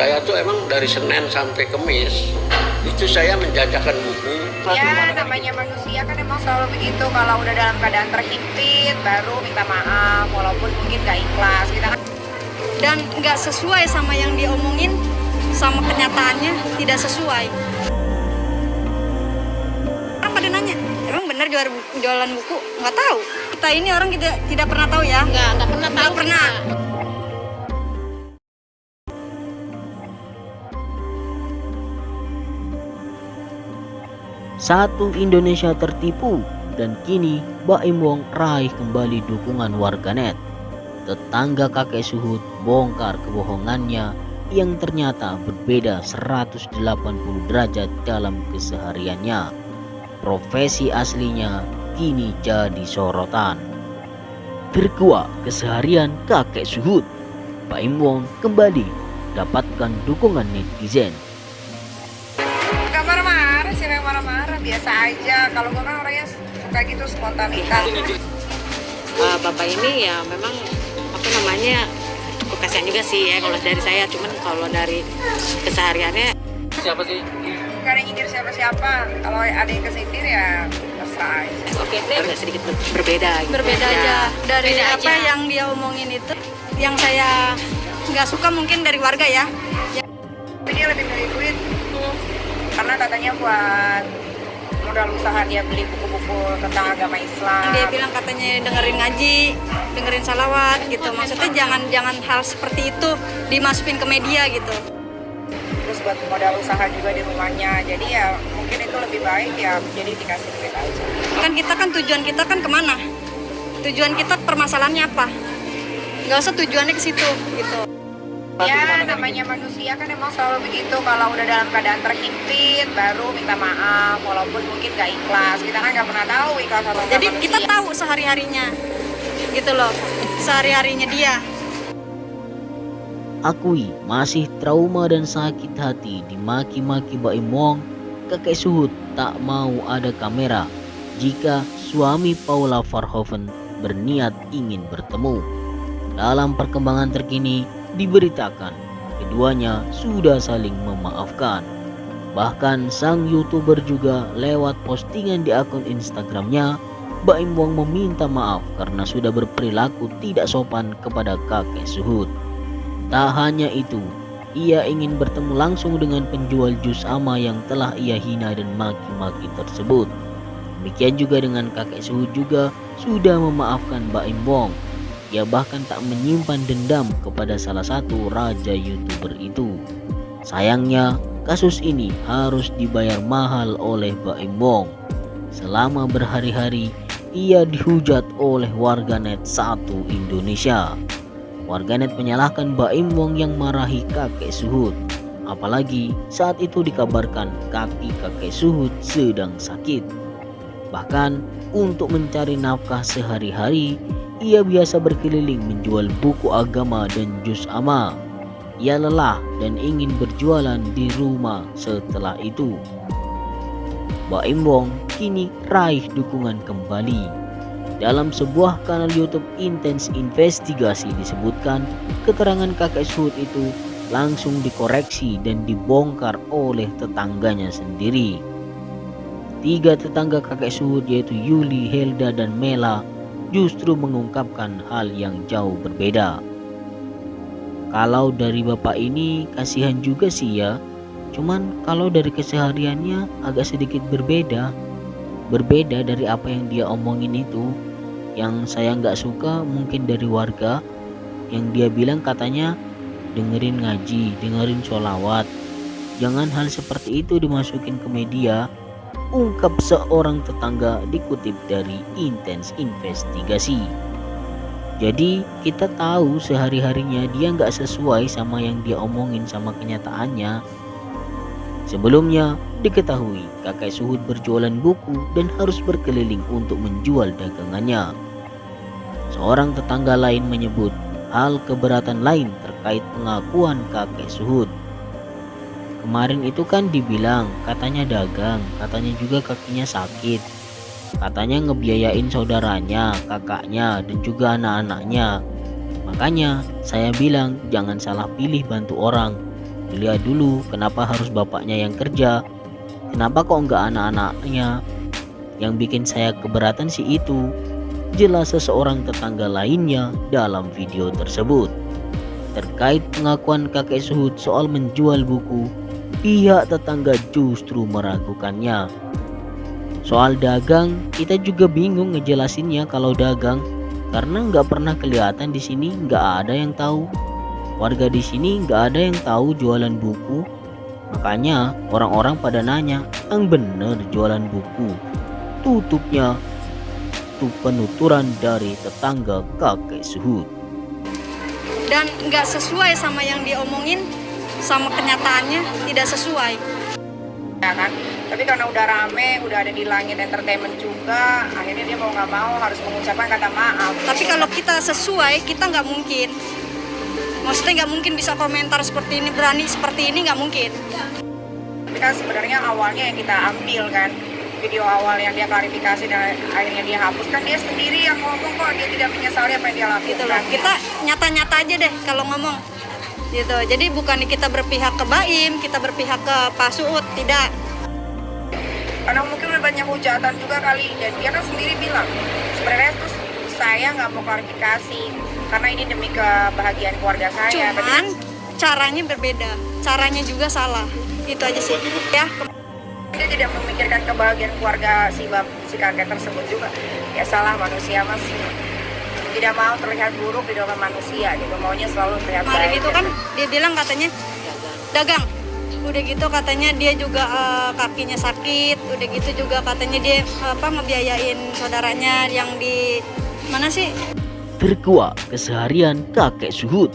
Saya tuh emang dari Senin sampai Kamis itu saya menjajakan buku. Ya namanya manusia kan emang selalu begitu, kalau udah dalam keadaan terhimpit baru minta maaf walaupun mungkin gak ikhlas kita kan. Dan nggak sesuai sama yang dia omongin, sama kenyataannya tidak sesuai. Apa dia nanya, emang benar jualan buku? Nggak tahu. Kita ini orang kita tidak pernah tahu ya. Nggak pernah tahu. Nggak pernah. Satu Indonesia tertipu dan kini Baim Wong raih kembali dukungan warganet. Tetangga kakek Suhut bongkar kebohongannya yang ternyata berbeda 180 derajat dalam kesehariannya. Profesi aslinya kini jadi sorotan. Terkuak keseharian kakek Suhut, Baim Wong kembali dapatkan dukungan netizen. Gak marah-marah sih, yang marah-marah biasa aja. Kalau gue kan orangnya suka gitu spontanitas. Bapak ini ya memang apa namanya cukup kasihan juga sih ya kalau dari saya, cuman kalau dari kesehariannya Siapa sih? Gak ada nyindir siapa-siapa. Kalau ada yang kesindir ya terserah aja. oke agak sedikit berbeda gitu. Berbeda Ya, aja dari beda apa aja. yang dia omongin itu. Yang saya nggak suka mungkin dari warga ya. Tapi dia lebih milih duit karena katanya buat modal usaha dia beli buku-buku tentang agama Islam. Dia bilang katanya dengerin ngaji, dengerin salawat gitu. Maksudnya jangan hal seperti itu dimasukin ke media gitu. Terus buat modal usaha juga di rumahnya. Jadi ya mungkin itu lebih baik ya jadi dikasih duit aja. Kan tujuan kita kan kemana? Tujuan kita permasalahannya apa? Nggak usah tujuannya ke situ gitu. Ya namanya manusia kan emang selalu begitu, kalau udah dalam keadaan terhimpit baru minta maaf walaupun mungkin gak ikhlas. Kita kan gak pernah tahu ikhlas atau enggak Jadi manusia. kita tahu sehari-harinya gitu loh. Sehari-harinya dia. Akui masih trauma dan sakit hati dimaki-maki Baim Wong. Kakek Suhut tak mau ada kamera jika suami Paula Verhoeven berniat ingin bertemu. Dalam perkembangan terkini diberitakan keduanya sudah saling memaafkan. Bahkan sang YouTuber juga lewat postingan di akun Instagramnya, Baim Wong meminta maaf karena sudah berperilaku tidak sopan kepada kakek Suhut. Tak hanya itu, ia ingin bertemu langsung dengan penjual jus ama yang telah ia hina dan maki-maki tersebut. Demikian juga dengan kakek Suhut juga sudah memaafkan Baim Wong. Ia bahkan tak menyimpan dendam kepada salah satu raja YouTuber itu. Sayangnya, kasus ini harus dibayar mahal oleh Baim Wong. Selama berhari-hari, ia dihujat oleh warganet satu Indonesia. Warganet menyalahkan Baim Wong yang marahi kakek Suhut. Apalagi saat itu dikabarkan kaki kakek Suhut sedang sakit. Bahkan untuk mencari nafkah sehari-hari, ia biasa berkeliling menjual buku agama dan jus ama. Ia lelah dan ingin berjualan di rumah setelah itu. Baim Wong kini raih dukungan kembali. Dalam sebuah kanal YouTube Intens Investigasi disebutkan keterangan kakek Suhut itu langsung dikoreksi dan dibongkar oleh tetangganya sendiri. 3 tetangga kakek Suhut yaitu Yuli, Helda, dan Mela justru mengungkapkan hal yang jauh berbeda. Kalau dari bapak ini kasihan juga sih ya, cuman kalau dari kesehariannya agak sedikit berbeda dari apa yang dia omongin itu. Yang saya nggak suka mungkin dari warga yang dia bilang katanya dengerin ngaji, dengerin sholawat, jangan hal seperti itu dimasukin ke media, ungkap seorang tetangga dikutip dari Intens Investigasi. Jadi kita tahu sehari-harinya dia nggak sesuai sama yang dia omongin sama kenyataannya. Sebelumnya diketahui kakek Suhut berjualan buku dan harus berkeliling untuk menjual dagangannya. Seorang tetangga lain menyebut hal keberatan lain terkait pengakuan kakek Suhut. Kemarin itu kan dibilang katanya dagang, katanya juga kakinya sakit, katanya ngebiayain saudaranya, kakaknya, dan juga anak-anaknya. Makanya saya bilang jangan salah pilih bantu orang. dilihat dulu kenapa harus bapaknya yang kerja, kenapa kok enggak anak-anaknya. Yang bikin saya keberatan sih itu, jelas seseorang tetangga lainnya dalam video tersebut. Terkait pengakuan kakek Suhud soal menjual buku, pihak tetangga justru meragukannya. Soal dagang, kita juga bingung ngejelasinnya kalau dagang, karena nggak pernah kelihatan di sini, nggak ada yang tahu. Warga di sini nggak ada yang tahu jualan buku. Makanya orang-orang pada nanya, yang bener jualan buku. Tutupnya itu penuturan dari tetangga kakek Suhud. Dan nggak sesuai sama yang diomongin, sama kenyataannya tidak sesuai. Ya kan? Tapi karena udah rame, udah ada di Langit Entertainment juga, akhirnya dia mau nggak mau harus mengucapkan kata maaf. Tapi kalau kita sesuai, kita nggak mungkin. Maksudnya nggak mungkin bisa komentar seperti ini, berani seperti ini, nggak mungkin. Tapi kan sebenarnya awalnya yang kita ambil kan, video awal yang dia klarifikasi dan akhirnya dia hapus, kan dia sendiri yang ngomong kok dia tidak menyesali apa yang dia lakukan. Gitu loh. Kita nyata-nyata aja deh kalau ngomong. Gitu. Jadi bukan kita berpihak ke Baim, kita berpihak ke Pak Suhud, tidak. Karena mungkin udah banyak hujatan juga kali, dan dia kan sendiri bilang sebenarnya terus saya nggak mau klarifikasi karena ini demi kebahagiaan keluarga saya. Cuman caranya berbeda, caranya juga salah. Itu aja sih. Ya. Dia tidak memikirkan kebahagiaan keluarga si kakek tersebut juga. Ya salah manusia mas, tidak mau terlihat buruk di dalam manusia gitu, maunya selalu terlihat baik. Kemarin itu kan dia bilang katanya dagang. Udah gitu katanya dia juga kakinya sakit. Udah gitu juga katanya dia ngebiayain saudaranya yang di mana sih? Terkuak keseharian kakek Suhud,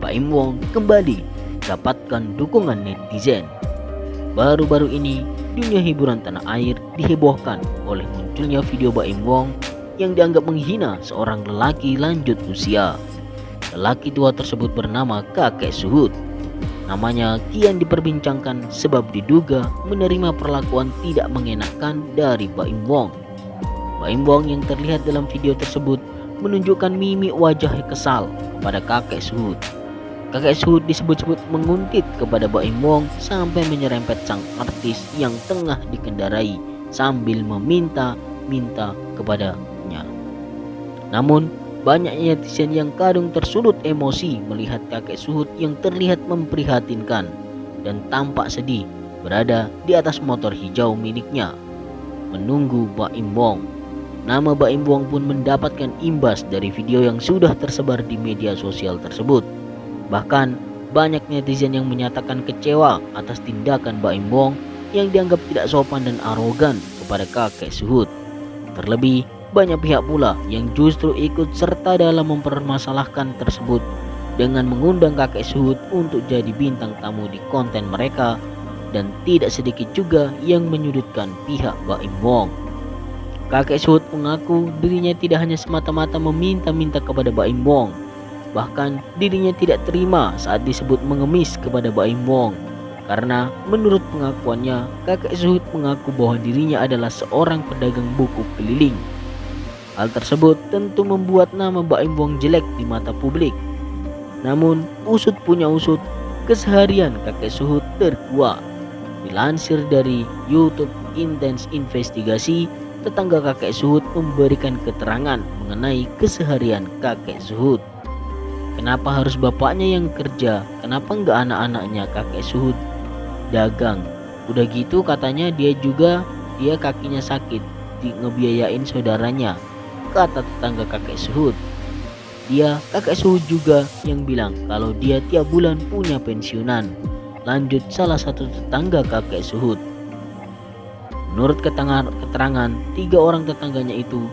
Baim Wong kembali dapatkan dukungan netizen. Baru-baru ini dunia hiburan tanah air dihebohkan oleh munculnya video Baim Wong yang dianggap menghina seorang lelaki lanjut usia. Lelaki tua tersebut bernama kakek Suhud. Namanya kian diperbincangkan sebab diduga menerima perlakuan tidak mengenakan dari Baim Wong. Baim Wong yang terlihat dalam video tersebut menunjukkan mimik wajah kesal kepada kakek Suhud. Kakek Suhud disebut-sebut menguntit kepada Baim Wong sampai menyerempet sang artis yang tengah dikendarai sambil meminta kepadanya. Namun banyaknya netizen yang kadung tersulut emosi melihat kakek Suhud yang terlihat memprihatinkan dan tampak sedih berada di atas motor hijau miliknya menunggu Baim Wong. Nama Baim Wong pun mendapatkan imbas dari video yang sudah tersebar di media sosial tersebut. Bahkan banyak netizen yang menyatakan kecewa atas tindakan Baim Wong yang dianggap tidak sopan dan arogan kepada kakek Suhud. Terlebih banyak pihak pula yang justru ikut serta dalam mempermasalahkan tersebut dengan mengundang kakek Suhud untuk jadi bintang tamu di konten mereka, dan tidak sedikit juga yang menyudutkan pihak Baim Wong. Kakek Suhud mengaku dirinya tidak hanya semata-mata meminta-minta kepada Baim Wong, bahkan dirinya tidak terima saat disebut mengemis kepada Baim Wong. Karena menurut pengakuannya, kakek Suhud mengaku bahwa dirinya adalah seorang pedagang buku keliling. Hal tersebut tentu membuat nama Baim Wong jelek di mata publik. Namun usut punya usut, keseharian kakek Suhud terkuak. Dilansir dari YouTube Intens Investigasi, tetangga kakek Suhud memberikan keterangan mengenai keseharian kakek Suhud. Kenapa harus bapaknya yang kerja? Kenapa enggak anak-anaknya? Kakek Suhud dagang. Udah gitu katanya dia kakinya sakit, ngebiayain saudaranya, kata tetangga kakek Suhud. Kakek Suhud juga yang bilang kalau dia tiap bulan punya pensiunan. Lanjut salah satu tetangga kakek Suhud. Menurut keterangan 3 orang tetangganya itu,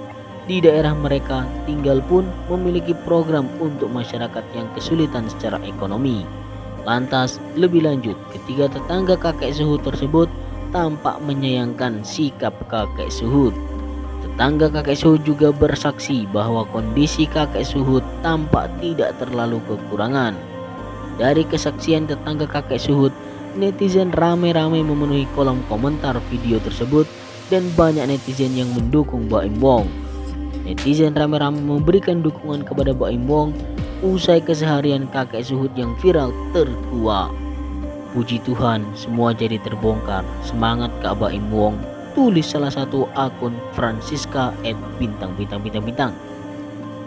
di daerah mereka tinggal pun memiliki program untuk masyarakat yang kesulitan secara ekonomi. Lantas lebih lanjut, ketiga tetangga kakek Suhud tersebut tampak menyayangkan sikap kakek Suhud. Tetangga kakek Suhud juga bersaksi bahwa kondisi kakek Suhud tampak tidak terlalu kekurangan. Dari kesaksian tetangga kakek Suhud, netizen rame-rame memenuhi kolom komentar video tersebut dan banyak netizen yang mendukung Baim Wong. Netizen rame-rame memberikan dukungan kepada Baim Wong usai keseharian kakek Suhud yang viral terkuak. Puji Tuhan, semua jadi terbongkar. Semangat Kak Baim Wong, tulis salah satu akun Francisca @bintang.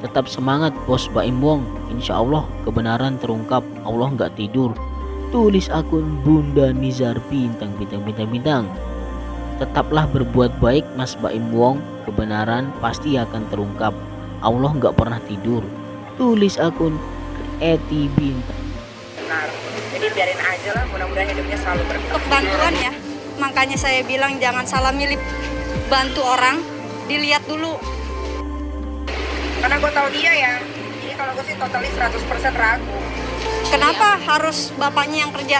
Tetap semangat Bos Baim Wong, insya Allah kebenaran terungkap, Allah nggak tidur. Tulis akun Bunda Nizar bintang. Tetaplah berbuat baik Mas Baim Wong, kebenaran pasti akan terungkap, Allah nggak pernah tidur. Tulis akun Eti Bintang. Benar. Jadi biarin aja lah, mudah-mudahan hidupnya selalu berkah. Untuk bantuan ya, makanya saya bilang jangan salah milih bantu orang, dilihat dulu. Karena gue tahu dia ya, jadi kalau gue sih totally 100% ragu. Kenapa harus bapaknya yang kerja?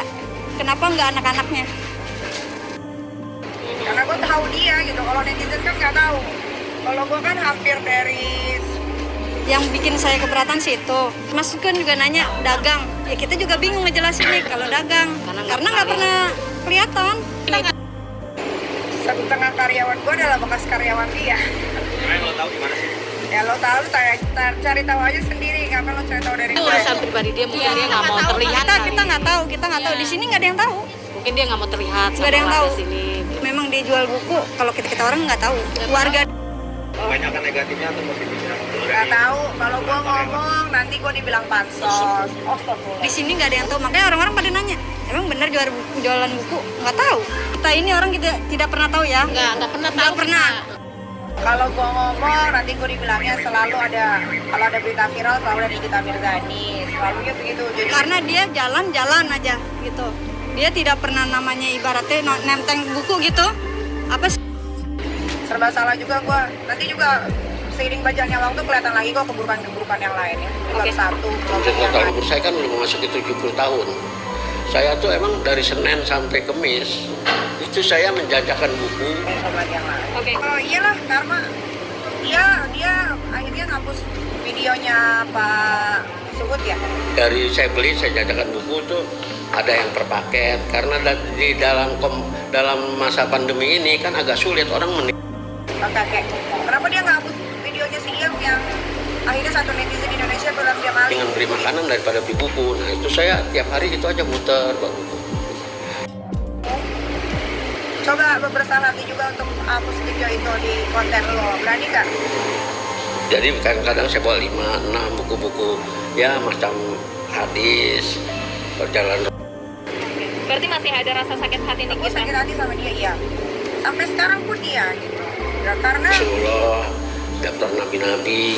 Kenapa nggak anak-anaknya? Karena gue tahu dia gitu, kalau netizen kan nggak tahu. Kalau gue kan hampir dari Yang bikin saya keberatan sih itu. Mas kan juga nanya dagang, ya kita juga bingung ngejelasin nih kalau dagang, karena nggak pernah kelihatan. setengah karyawan gue adalah bekas karyawan dia. Lo tahu gimana sih? Ya lo tahu, cari tahu aja sendiri, ngapain lo cari tahu dari Itu gue? urusan pribadi dia, mungkin dia nggak mau terlihat. Kita nggak tahu, di sini nggak ada yang tahu. Mungkin dia nggak mau terlihat. Nggak ada yang sama tahu. warga sini. Memang dia jual buku, kalau kita orang nggak tahu. Warga Kebanyakan negatifnya atau positifnya? Gak tahu, kalau gue ngomong nanti gue dibilang pansos. di sini nggak ada yang tahu, makanya orang-orang pada nanya, emang benar jualan buku? Nggak tahu. Kita ini orang kita tidak pernah tahu ya. Nggak pernah tahu. Nggak pernah. Kalau gue ngomong nanti gue dibilangnya selalu ada, kalau ada berita viral selalu ada Nikita Mirzani, selalu begitu. Jadi Karena dia jalan-jalan aja gitu. Dia tidak pernah namanya ibaratnya nenteng buku gitu. Apa sih? serba salah juga gue. Nanti juga seiring berjalannya waktu kelihatan lagi kok keburukan yang lain ya. Belum satu, belum yang Total lain. umur saya kan udah memasuki 70 tahun. Saya tuh emang dari Senin sampai Kamis itu saya menjajakan buku. Belum yang lain. Oke. Oh iyalah, karena dia akhirnya ngapus videonya Pak Suhut ya. Dari saya beli, saya jajakan buku tuh ada yang per paket. Karena di dalam masa pandemi ini kan agak sulit orang Pak Kakek, kenapa dia nggak hapus videonya si Iyam yang akhirnya satu netizen Indonesia bilang dia maling? dengan beli makanan daripada beli buku. Nah itu saya tiap hari itu aja muter buku. Coba bebersama hati juga untuk hapus video itu di konten lo, berani nggak? Jadi kadang-kadang saya bawa 5-6 buku-buku ya macam hadis, perjalanan. Berarti masih ada rasa sakit hati nih Aku kita. sakit hati sama dia, iya. Sampai sekarang pun dia gitu. Ya, karena Rasulullah, daftar nabi-nabi.